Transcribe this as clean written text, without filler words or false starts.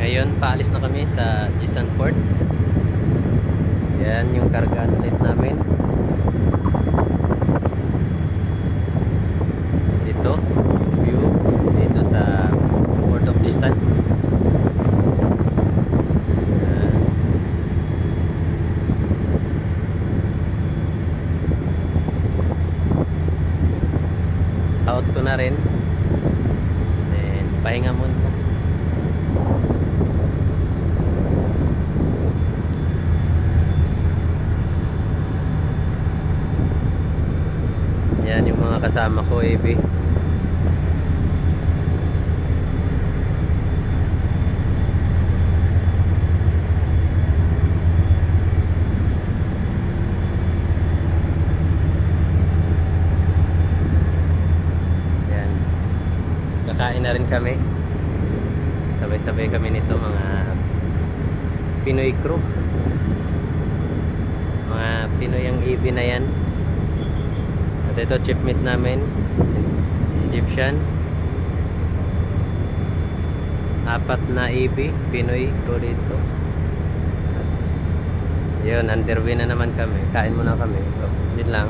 Ngayon, paalis na kami sa Jisan Port. Yan yung kargaan ulit namin. Dito, yung view dito sa Port of Jisan. Out ko na rin. Then, pahinga muna. Yan yung mga kasama ko, AB. Yan. Kakain na rin kami. Sabay-sabay kami nito, mga Pinoy crew. Mga Pinoy ang AB na yan. At ito, chipmate namin, Egyptian. 4 na AB, Pinoy crew dito. Yun, underway na naman kami. Kain muna kami. So, yun lang.